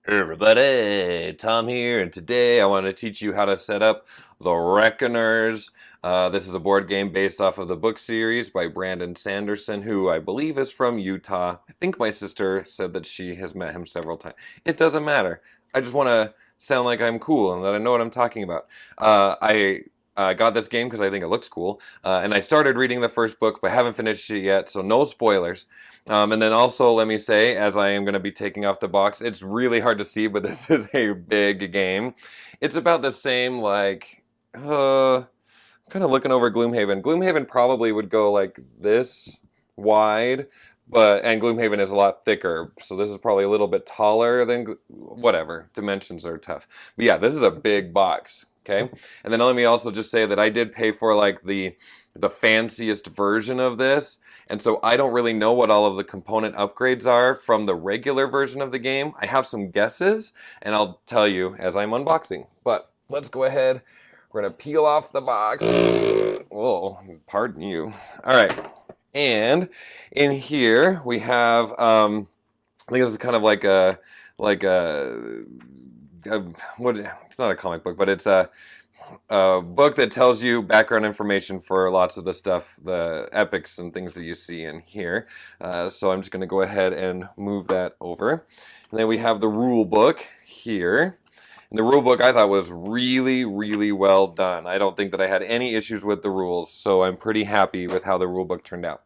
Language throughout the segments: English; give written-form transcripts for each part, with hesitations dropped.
Hey everybody, Tom here, and today I want to teach you how to set up the Reckoners. This is a board game based off of the book series by Brandon Sanderson, who I believe is from Utah. I think my sister said that she has met him several times. It doesn't matter. I just want to sound like I'm cool and that I know what I'm talking about. I got this game because I think it looks cool, and I started reading the first book, but haven't finished it yet, so no spoilers. And then also, let me say, as I am going to be taking off the box, it's really hard to see, but this is a big game. It's about the same, like, kind of looking over Gloomhaven. Gloomhaven probably would go like this wide, and Gloomhaven is a lot thicker, so this is probably a little bit taller than, whatever, dimensions are tough. But yeah, this is a big box. Okay, and then let me also just say that I did pay for like the fanciest version of this, and so I don't really know what all of the component upgrades are from the regular version of the game. I have some guesses, and I'll tell you as I'm unboxing. But let's go ahead. We're gonna peel off the box. Whoa, pardon you. All right, and in here we have I think this is kind of like a what? It's not a comic book, but it's a book that tells you background information for lots of the stuff, the epics and things that you see in here. So I'm just going to go ahead and move that over. And then we have the rule book here. And the rule book I thought was really, really well done. I don't think that I had any issues with the rules, so I'm pretty happy with how the rule book turned out.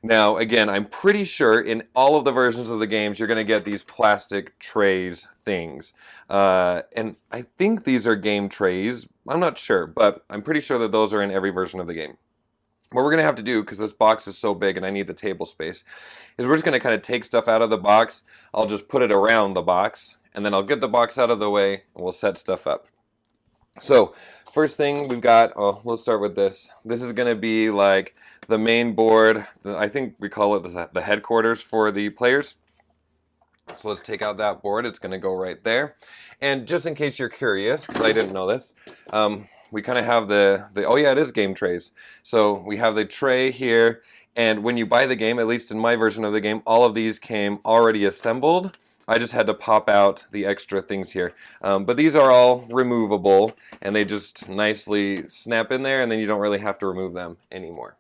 Now, again, I'm pretty sure in all of the versions of the games, you're going to get these plastic trays things. And I think these are Game Trayz. I'm not sure, but I'm pretty sure that those are in every version of the game. What we're going to have to do, because this box is so big and I need the table space, is we're just going to kind of take stuff out of the box. I'll just put it around the box, and then I'll get the box out of the way, and we'll set stuff up. So, first thing we've got, let's start with this. This is going to be like the main board. I think we call it the headquarters for the players. So let's take out that board. It's going to go right there. And just in case you're curious, because I didn't know this, we kind of have oh yeah, it is Game Trayz. So we have the tray here, and when you buy the game, at least in my version of the game, all of these came already assembled. I just had to pop out the extra things here. But these are all removable, and they just nicely snap in there, and then you don't really have to remove them anymore.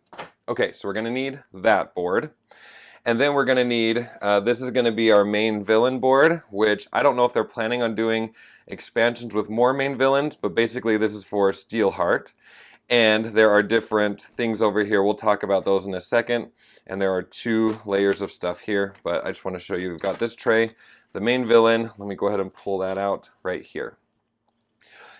Okay, so we're going to need that board. And then we're going to need, this is going to be our main villain board, which I don't know if they're planning on doing expansions with more main villains, but basically this is for Steelheart. And there are different things over here. We'll talk about those in a second. And there are 2 layers of stuff here, but I just want to show you we've got this tray, the main villain. Let me go ahead and pull that out right here.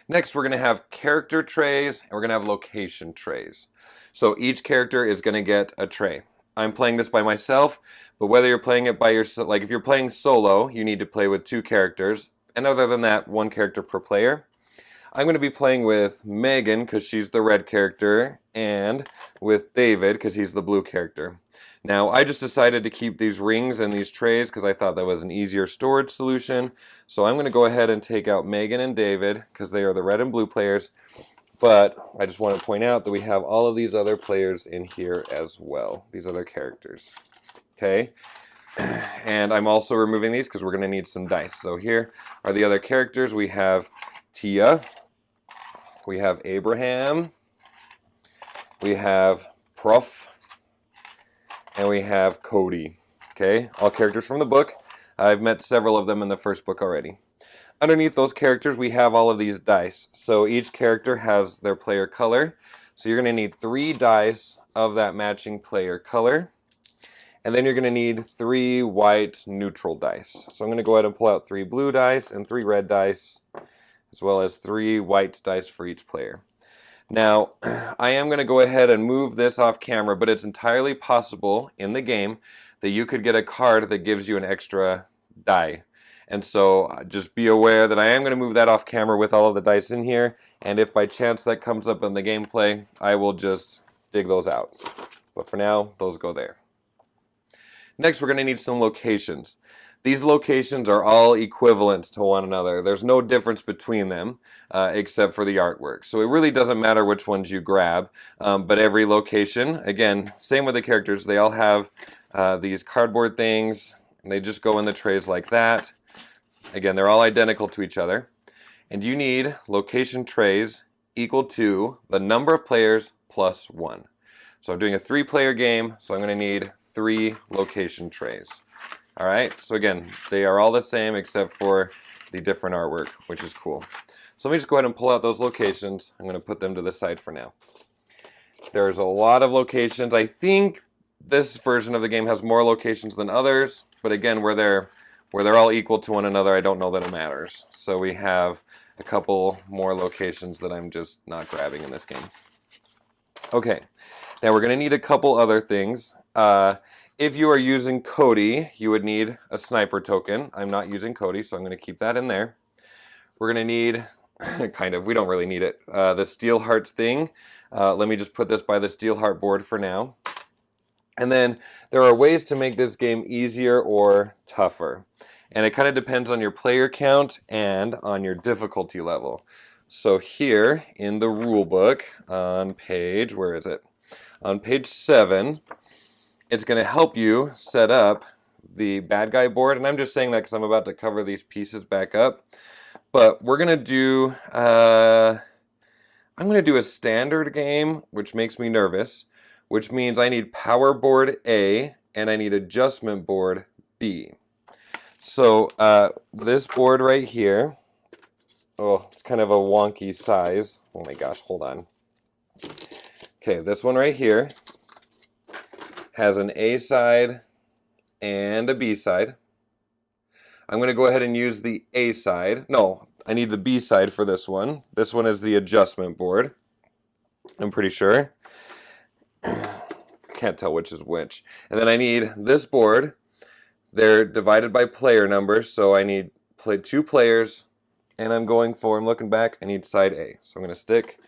Next, we're going to have character trays, and we're going to have location trays. So each character is going to get a tray. I'm playing this by myself, but whether you're playing it by yourself, like if you're playing solo, you need to play with 2 characters, and other than that, 1 character per player. I'm going to be playing with Megan because she's the red character, and with David because he's the blue character. Now, I just decided to keep these rings and these trays because I thought that was an easier storage solution. So I'm going to go ahead and take out Megan and David because they are the red and blue players. But I just want to point out that we have all of these other players in here as well, these other characters. Okay? And I'm also removing these because we're going to need some dice. So here are the other characters. We have Tia. We have Abraham. We have Prof. And we have Cody. Okay? All characters from the book. I've met several of them in the first book already. Underneath those characters, we have all of these dice. So each character has their player color. So you're going to need 3 dice of that matching player color. And then you're going to need 3 white neutral dice. So I'm going to go ahead and pull out 3 blue dice and 3 red dice, as well as 3 white dice for each player. Now, I am going to go ahead and move this off camera, but it's entirely possible in the game that you could get a card that gives you an extra die. And so just be aware that I am going to move that off camera with all of the dice in here. And if by chance that comes up in the gameplay, I will just dig those out. But for now, those go there. Next, we're going to need some locations. These locations are all equivalent to one another. There's no difference between them except for the artwork. So it really doesn't matter which ones you grab. But every location, again, same with the characters, they all have these cardboard things. And they just go in the trays like that. Again, they're all identical to each other. And you need location trays equal to the number of players plus 1. So I'm doing a 3-player game, so I'm going to need 3 location trays. All right, so again, they are all the same except for the different artwork, which is cool. So let me just go ahead and pull out those locations. I'm going to put them to the side for now. There's a lot of locations. I think this version of the game has more locations than others, but again, where they're all equal to one another, I don't know that it matters. So we have a couple more locations that I'm just not grabbing in this game. Okay, now we're going to need a couple other things. If you are using Cody, you would need a sniper token. I'm not using Cody, so I'm going to keep that in there. We're going to need, kind of, we don't really need it, the Steelheart thing. Let me just put this by the Steelheart board for now. And then there are ways to make this game easier or tougher. And it kind of depends on your player count and on your difficulty level. So here in the rule book on page, where is it? On page 7, it's going to help you set up the bad guy board. And I'm just saying that because I'm about to cover these pieces back up. But we're going to do, I'm going to do a standard game, which makes me nervous, which means I need power board A and I need adjustment board B. So this board right here, oh, it's kind of a wonky size. Oh my gosh, hold on. Okay, this one right here has an A side and a B side. I'm going to go ahead and use the A side. No, I need the B side for this one. This one is the adjustment board, I'm pretty sure. Can't tell which is which. And then I need this board. They're divided by player numbers, so I need 2 players, and I'm looking back, I need side A. So I'm going to stick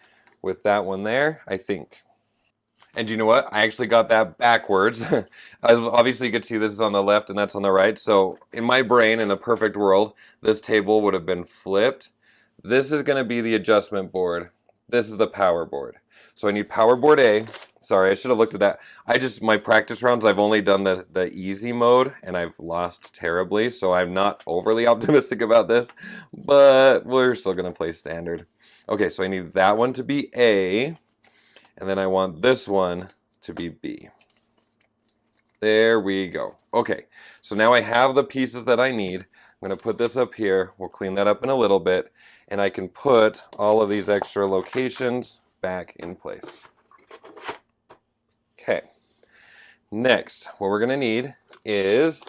with that one there, I think. And you know what? I actually got that backwards. Obviously, you could see this is on the left and that's on the right. So in my brain, in a perfect world, this table would have been flipped. This is going to be the adjustment board. This is the power board. So I need power board A. Sorry, I should have looked at that. My practice rounds, I've only done the easy mode, and I've lost terribly, so I'm not overly optimistic about this, but we're still going to play standard. Okay, so I need that one to be A, and then I want this one to be B. There we go. Okay, so now I have the pieces that I need. I'm going to put this up here. We'll clean that up in a little bit, and I can put all of these extra locations back in place. Okay, next, what we're going to need is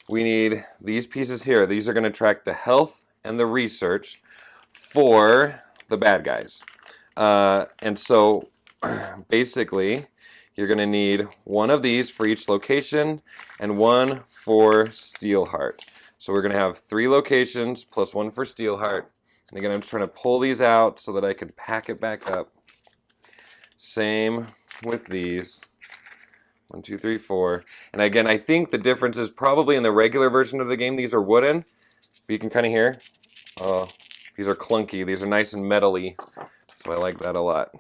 we need these pieces here. These are going to track the health and the research for the bad guys. And so basically, you're going to need one of these for each location and one for Steelheart. So we're going to have 3 locations plus 1 for Steelheart. And again, I'm just trying to pull these out so that I can pack it back up. Same with these. 1, 2, 3, 4. And again, I think the difference is probably in the regular version of the game, these are wooden. But you can kind of hear, oh, these are clunky. These are nice and metally. So I like that a lot.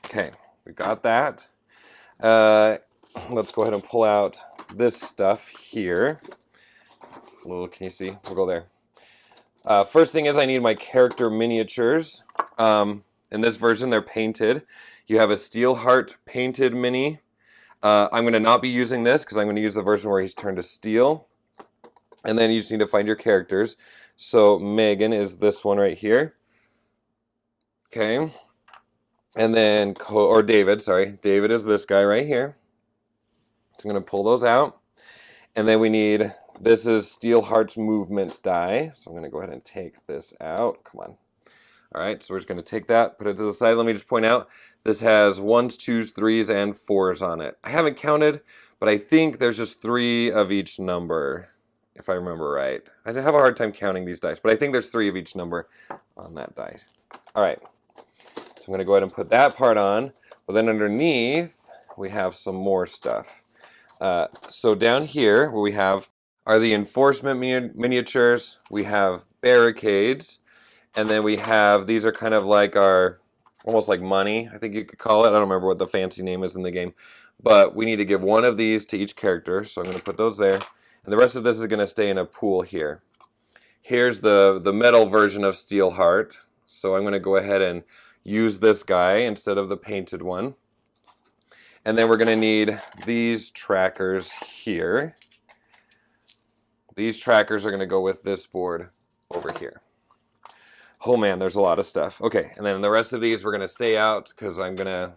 Okay, we got that. Let's go ahead and pull out this stuff here. Can you see? We'll go there. First thing is I need my character miniatures. In this version, they're painted. You have a Steelheart painted mini. I'm going to not be using this because I'm going to use the version where he's turned to steel. And then you just need to find your characters. So Megan is this one right here. Okay. And then, David, sorry. David is this guy right here. So I'm going to pull those out. And then we need, this is Steelheart's movement die. So I'm going to go ahead and take this out. Come on. All right, so we're just going to take that, put it to the side. Let me just point out, this has 1s, 2s, 3s, and 4s on it. I haven't counted, but I think there's just 3 of each number, if I remember right. I have a hard time counting these dice, but I think there's 3 of each number on that die. All right, so I'm going to go ahead and put that part on. But then underneath, we have some more stuff. So down here, what we have are the enforcement miniatures. We have barricades. And then we have, these are kind of like our, almost like money, I think you could call it. I don't remember what the fancy name is in the game. But we need to give one of these to each character. So I'm going to put those there. And the rest of this is going to stay in a pool here. Here's the metal version of Steelheart. So I'm going to go ahead and use this guy instead of the painted one. And then we're going to need these trackers here. These trackers are going to go with this board over here. Oh man, there's a lot of stuff. Okay, and then the rest of these we're going to stay out because I'm going to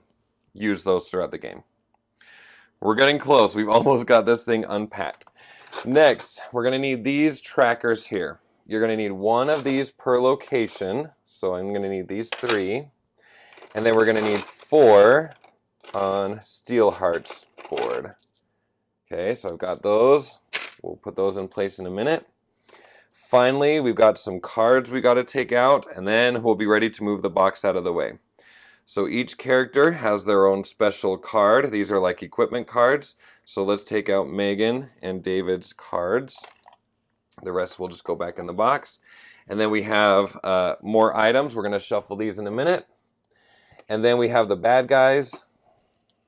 use those throughout the game. We're getting close. We've almost got this thing unpacked. Next, we're going to need these trackers here. You're going to need one of these per location. So I'm going to need these 3. And then we're going to need 4 on Steelheart's board. Okay, so I've got those. We'll put those in place in a minute. Finally, we've got some cards we got to take out, and then we'll be ready to move the box out of the way. So each character has their own special card. These are like equipment cards. So let's take out Megan and David's cards. The rest will just go back in the box. And then we have more items. We're going to shuffle these in a minute. And then we have the bad guys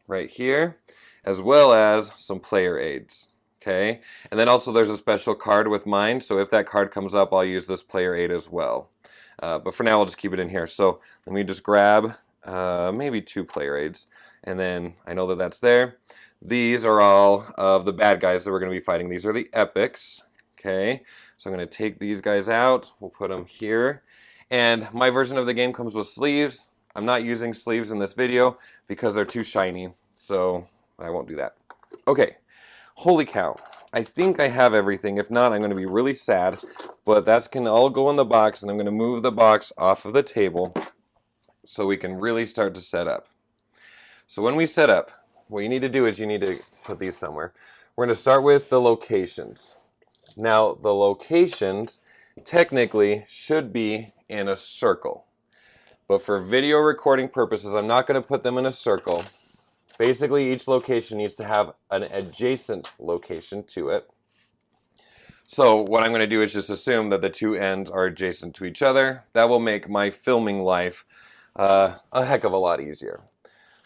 right here, as well as some player aids. Okay, and then also there's a special card with mine, so if that card comes up, I'll use this player aid as well. But for now, I'll just keep it in here. So let me just grab maybe 2 player aids, and then I know that that's there. These are all of the bad guys that we're going to be fighting. These are the epics. Okay, so I'm going to take these guys out. We'll put them here. And my version of the game comes with sleeves. I'm not using sleeves in this video because they're too shiny, so I won't do that. Okay. Holy cow, I think I have everything. If not, I'm going to be really sad, but that's going to all go in the box, and I'm going to move the box off of the table so we can really start to set up. So when we set up, what you need to do is you need to put these somewhere. We're going to start with the locations. Now, the locations technically should be in a circle, but for video recording purposes, I'm not going to put them in a circle. Basically, each location needs to have an adjacent location to it. So what I'm going to do is just assume that the 2 ends are adjacent to each other. That will make my filming life a heck of a lot easier.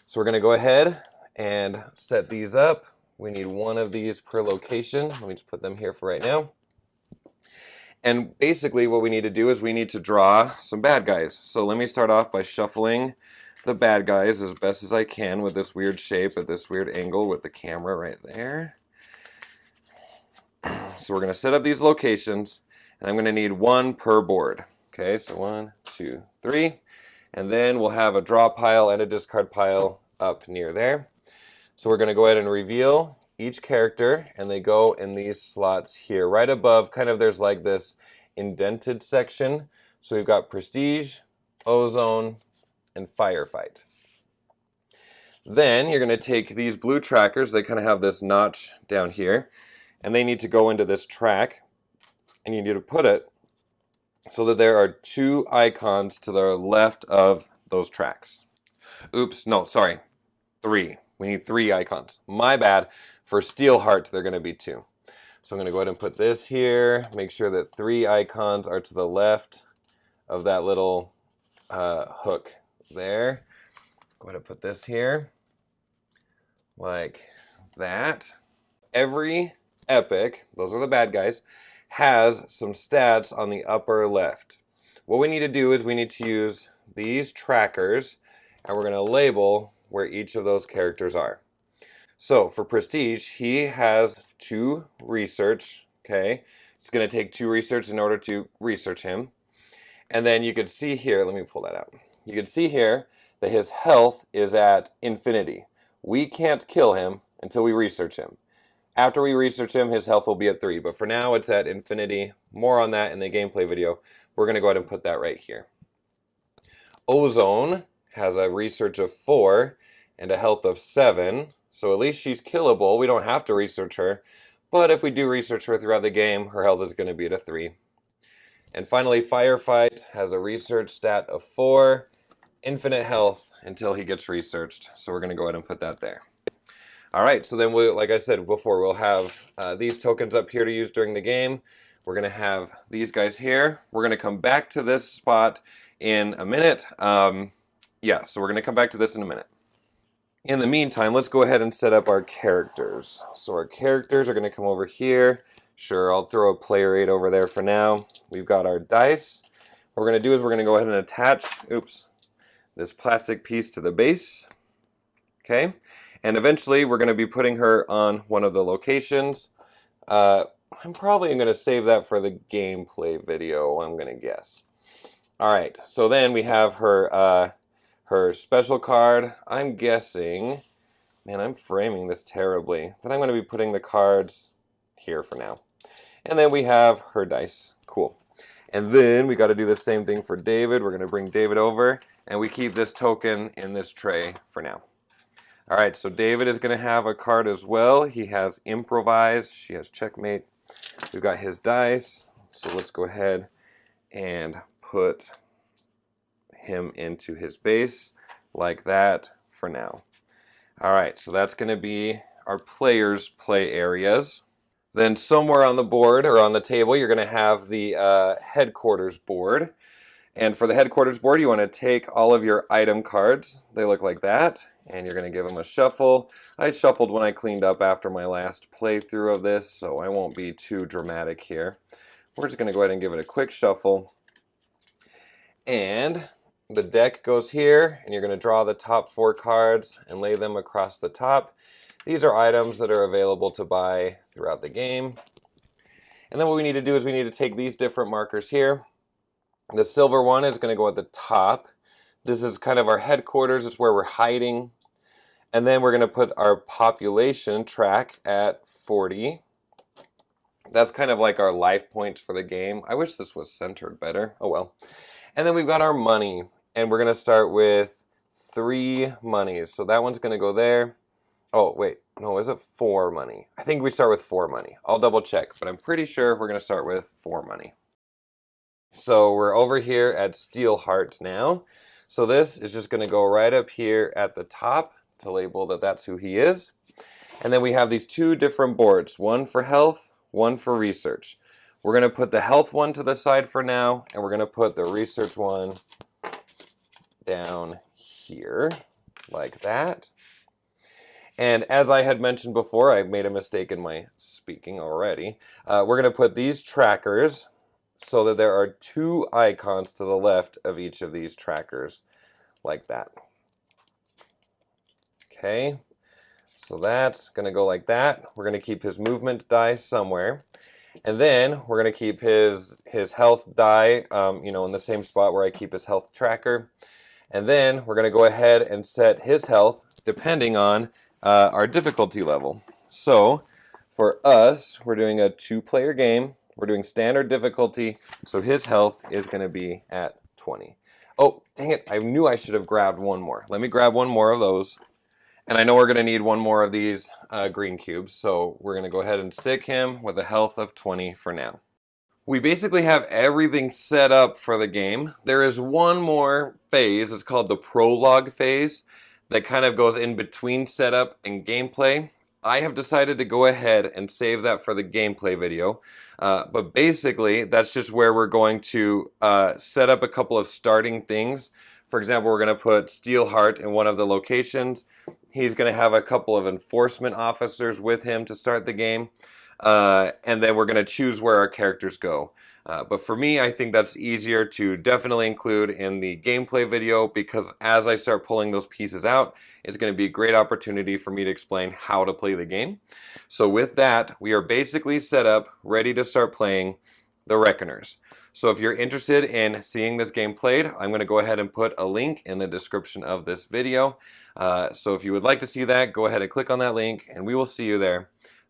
So we're going to go ahead and set these up. We need 1 of these per location. Let me just put them here for right now. And basically what we need to do is we need to draw some bad guys. So let me start off by shuffling the bad guys as best as I can with this weird shape at this weird angle with the camera right there. So we're going to set up these locations, and I'm going to need 1 per board. Okay, so 1, 2, 3, and then we'll have a draw pile and a discard pile up near there. So we're going to go ahead and reveal each character, and they go in these slots here. Right above, kind of there's like this indented section. So we've got Prestige, Ozone, and Firefight. Then you're going to take these blue trackers, they kind of have this notch down here, and they need to go into this track, and you need to put it so that there are 2 icons to the left of those tracks. Oops, no, sorry, 3. We need 3 icons. My bad. For Steelheart, they're going to be 2. So I'm going to go ahead and put this here, make sure that 3 icons are to the left of that little hook there. Go ahead and put this here like that. Every epic, those are the bad guys, has some stats on the upper left. What we need to do is we need to use these trackers, and we're going to label where each of those characters are. So for Prestige, he has 2 research. Okay, it's going to take 2 research in order to research him. And then you could see here, let me pull that out. You can see here that his health is at infinity. We can't kill him until we research him. After we research him, his health will be at 3, but for now it's at infinity. More on that in the gameplay video. We're going to go ahead and put that right here. Ozone has a research of 4 and a health of 7, so at least she's killable. We don't have to research her, but if we do research her throughout the game, her health is going to be at a 3. And finally, Firefight has a research stat of 4, infinite health until he gets researched. So we're going to go ahead and put that there. All right, so then, like I said before, we'll have these tokens up here to use during the game. We're going to have these guys here. We're going to come back to this spot in a minute. Yeah, so we're going to come back to this in a minute. In the meantime, let's go ahead and set up our characters. So our characters are going to come over here Sure, I'll throw a player aid over there for now. We've got our dice. What we're going to do is we're going to go ahead and attach, this plastic piece to the base. Okay, and eventually we're going to be putting her on one of the locations. I'm probably going to save that for the gameplay video, I'm going to guess. Alright, so then we have her, her special card. I'm guessing, man, I'm framing this terribly, that I'm going to be putting the cards here for now. And then we have her dice. Cool. And then we got to do the same thing for David. We're going to bring David over, and we keep this token in this tray for now. All right, so David is going to have a card as well. He has improvise. She has checkmate. We've got his dice. So let's go ahead and put him into his base like that for now. All right, so that's going to be our players' play areas. Then somewhere on the board or on the table, you're going to have the headquarters board. And for the headquarters board, you want to take all of your item cards. They look like that. And you're going to give them a shuffle. I shuffled when I cleaned up after my last playthrough of this, so I won't be too dramatic here. We're just going to go ahead and give it a quick shuffle. And the deck goes here, and you're going to draw the top 4 cards and lay them across the top. These are items that are available to buy throughout the game. And then what we need to do is we need to take these different markers here. The silver one is going to go at the top. This is kind of our headquarters. It's where we're hiding. And then we're going to put our population track at 40. That's kind of like our life points for the game. I wish this was centered better. Oh well. And then we've got our money. And we're going to start with 3 monies. So that one's going to go there. Oh, wait. No, is it 4 money? I think we start with 4 money. I'll double check, but I'm pretty sure we're going to start with 4 money. So we're over here at Steelheart now. So this is just going to go right up here at the top to label that that's who he is. And then we have these 2 different boards, one for health, one for research. We're going to put the health one to the side for now, and we're going to put the research one down here like that. And as I had mentioned before, I made a mistake in my speaking already. We're going to put these trackers so that there are 2 icons to the left of each of these trackers, like that. Okay, so that's going to go like that. We're going to keep his movement die somewhere. And then we're going to keep his health die, in the same spot where I keep his health tracker. And then we're going to go ahead and set his health depending on our difficulty level. So for us, we're doing a 2-player game. We're doing standard difficulty, so his health is going to be at 20. Oh, dang it, I knew I should have grabbed one more. Let me grab one more of those. And I know we're going to need one more of these green cubes, so we're going to go ahead and stick him with a health of 20 for now. We basically have everything set up for the game. There is one more phase, it's called the prologue phase, that kind of goes in between setup and gameplay. I have decided to go ahead and save that for the gameplay video. But basically, that's just where we're going to set up a couple of starting things. For example, we're going to put Steelheart in one of the locations. He's going to have a couple of enforcement officers with him to start the game. And then we're going to choose where our characters go. But for me, I think that's easier to definitely include in the gameplay video, because as I start pulling those pieces out, it's going to be a great opportunity for me to explain how to play the game. So with that, we are basically set up, ready to start playing the Reckoners. So if you're interested in seeing this game played, I'm going to go ahead and put a link in the description of this video. So if you would like to see that, go ahead and click on that link, and we will see you there.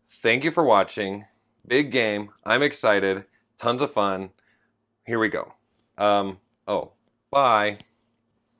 Thank you for watching. Big game. I'm excited. Tons of fun. Here we go. Bye.